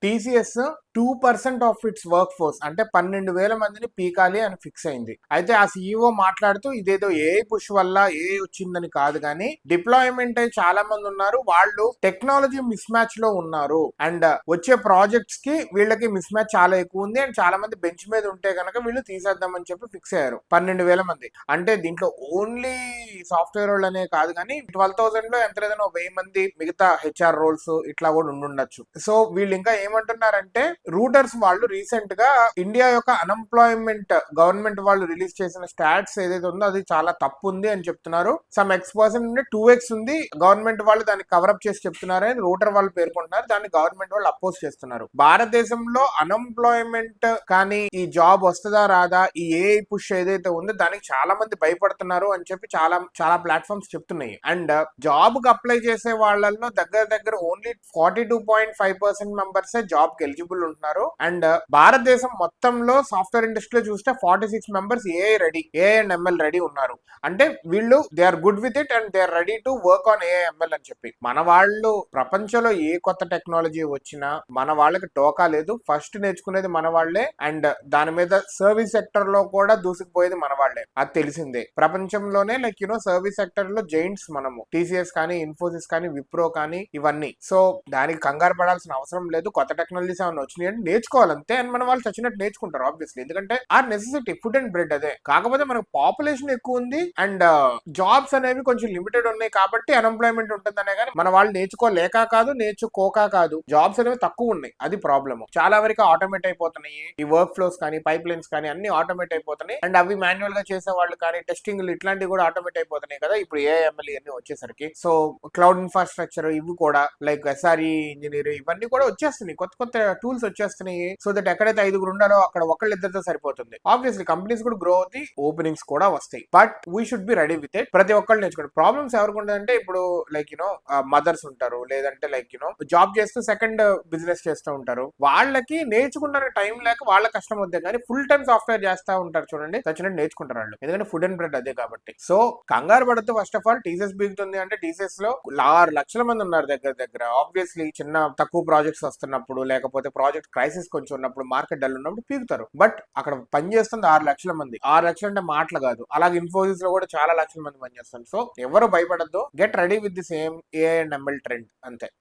TCS 2% of it's work force అంటే 12,000 మందిని పీకాలి అని ఫిక్స్ అయింది. అయితే ఆ సీఈఓ మాట్లాడుతూ ఇదేదో ఏఐ పుష్ వల్ల ఏఐ వచ్చిందని కాదు, కానీ డిప్లాయ్మెంట్ అయి చాలా మంది ఉన్నారు, వాళ్ళు టెక్నాలజీ మిస్ మ్యాచ్ లో ఉన్నారు అండ్ వచ్చే ప్రాజెక్ట్స్ కి వీళ్ళకి మిస్ మ్యాచ్ చాలా ఎక్కువ ఉంది అండ్ చాలా మంది బెంచ్ మీద ఉంటే కనుక వీళ్ళు తీసేద్దామని చెప్పి ఫిక్స్ అయ్యారు. 12,000 మంది అంటే దీంట్లో ఓన్లీ సాఫ్ట్వేర్ వాళ్ళు అనే కాదు, కానీ 12,000 లో ఎంత లేదని 1,000 మంది మిగతా హెచ్ఆర్ రోల్స్ ఇట్లా కూడా ఉండుండొచ్చు. సో వీళ్ళు ఇంకా ఏమంటున్నారంటే రూటర్స్ వాళ్ళు రీసెంట్ గా ఇండియా యొక్క అన్ఎంప్లాయ్మెంట్ గవర్నమెంట్ వాళ్ళు రిలీజ్ చేసిన స్టాట్స్ ఏదైతే ఉందో అది చాలా తప్పు ఉంది అని చెప్తున్నారు. సమ్ X% నుండి 2x ఉంది, గవర్నమెంట్ వాళ్ళు దాన్ని కవరప్ చేసి చెప్తున్నారు అని రూటర్ వాళ్ళు పేర్కొంటున్నారు. దాన్ని గవర్నమెంట్ వాళ్ళు అపోజ్ చేస్తున్నారు. భారతదేశంలో అన్ఎంప్లాయ్మెంట్ కానీ ఈ జాబ్ వస్తుందా రాదా, ఈ ఏఐ పుష్ ఏదైతే ఉందో దానికి చాలా మంది భయపడుతున్నారు అని చెప్పి చాలా చాలా ప్లాట్ఫామ్స్ చెప్తున్నాయి. అండ్ జాబ్ కి అప్లై చేసే వాళ్ళల్లో దగ్గర దగ్గర ఓన్లీ 42.5% మెంబర్సే జాబ్ కి ఎలిజిబుల్ ఉంటున్నారు. అండ్ భారతదేశం మొత్తంలో సాఫ్ట్వేర్ ఇండస్ట్రీలో చూస్తే 46 members AI and ML ready ఉన్నారు. అంటే వీళ్ళు they are good with it and they are ready to work on AI ML అని చెప్పి. మన వాళ్ళు ప్రపంచంలో ఏ కొత్త టెక్నాలజీ వచ్చినా మన వాళ్ళకి టోకా లేదు, ఫస్ట్ నేర్చుకునేది మన వాళ్లే అండ్ దాని మీద సర్వీస్ సెక్టర్ లో కూడా దూసుకుపోయేది మన వాళ్లే, అది తెలిసిందే. ప్రపంచంలోనే సర్వీస్ సెక్టర్ లో జైంట్స్ మనము, టీసీఎస్ కానీ ఇన్ఫోసిస్ కానీ విప్రో కానీ ఇవన్నీ. సో దానికి కంగారు పడాల్సిన అవసరం లేదు. కొత్త టెక్నాలజీస్ ఏమైనా వచ్చినాయి అంటే నేర్చుకోవాలంతే అండ్ మన వాళ్ళు చచ్చినట్టు నేర్చుకుంటారు ఆబ్వియస్లీ, ఎందుకంటే ఆ నెసెసిటీ ఫుడ్ అండ్ బ్రెడ్ అదే. కాకపోతే మనకు పాపులేషన్ ఎక్కువ ఉంది అండ్ జాబ్స్ అనేవి కొంచెం లిమిటెడ్ ఉన్నాయి కాబట్టి అన్ఎంప్లాయ్మెంట్ ఉంటుందనే కానీ మన వాళ్ళు నేర్చుకోలేక కాదు, నేర్చుకోక కాదు, జాబ్స్ అనేవి తక్కువ ఉన్నాయి, అది ప్రాబ్లమ్. చాలా వరకు ఆటోమేట్ అయిపోతున్నాయి, ఈ వర్క్ ఫ్లోస్ కానీ పైప్ లైన్స్ కానీ అన్ని ఆటోమేట్ అయిపోతున్నాయి అండ్ అవి మాన్యువల్ గా చేసే వాళ్ళు కానీ టెస్టింగ్ ఇట్లాంటివి కూడా ఆటోమేట్ అయిపోతున్నాయి కదా ఇప్పుడు ఏఐఎంఎల్ అన్ని వచ్చేసరికి. సో క్లౌడ్ ఇన్ఫ్రాస్ట్రక్చర్ ఇవి కూడా లైక్ ఎస్ఆర్ఈ ఇంజనీర్ ఇవన్నీ కూడా వచ్చేస్తున్నాయి, కొత్త కొత్త టూల్స్ వచ్చేస్తున్నాయి. సో దట్ ఎక్కడైతే 5 ఉండాలో అక్కడ ఒకళ్ళిద్దరితో సరిపోతుంది. ఆబ్వియస్లీ కంపెనీస్ కూడా గ్రో అవుతాయి, ఓపెనింగ్స్ కూడా వస్తాయి, but we should be ready with it. ప్రతి ఒక్కళ్ళు నేర్చుకోండి. ప్రాబ్లమ్స్ ఎవరికి ఉంటుందంటే ఇప్పుడు మదర్స్ ఉంటారు, లేదంటే జాబ్ చేస్తూ సెకండ్ బిజినెస్ చేస్తూ ఉంటారు, వాళ్ళకి నేర్చుకుంటానికి టైం లేక వాళ్ళ కష్టం వద్దే, కానీ ఫుల్ టైం సాఫ్ట్వేర్ చేస్తూ ఉంటారు చూడండి, చచ్చినట్టు నేర్చుకుంటారు వాళ్ళు, ఎందుకంటే ఫుడ్ అండ్ బ్రెడ్ అదే కాబట్టి. సో కంగారు పడుతూ ఫస్ట్ ఆఫ్ ఆల్ టీసీఎస్ బిగుతుంది అంటే టీసీఎస్ లో 6 లక్షల మంది ఉన్నారు దగ్గర దగ్గర. ఆబ్వియస్లీ చిన్న తక్కువ ప్రాజెక్ట్స్ వస్తున్నప్పుడు లేకపోతే ప్రాజెక్ట్ క్రైసిస్ కొంచెం ఉన్నప్పుడు మార్కెట్ డల్ ఉన్నప్పుడు పీకుతారు, బట్ అక్కడ పనిచేస్తుంది 6 లక్షల మంది. 6 లక్షలు అంటే మాటలు కాదు. అలాగే ఇన్ఫోసిస్ లో కూడా చాలా లక్షల మంది పనిచేస్తారు. సో ఎవరు భయపడద్దు, get ready with the same AI and ML trend అంతే.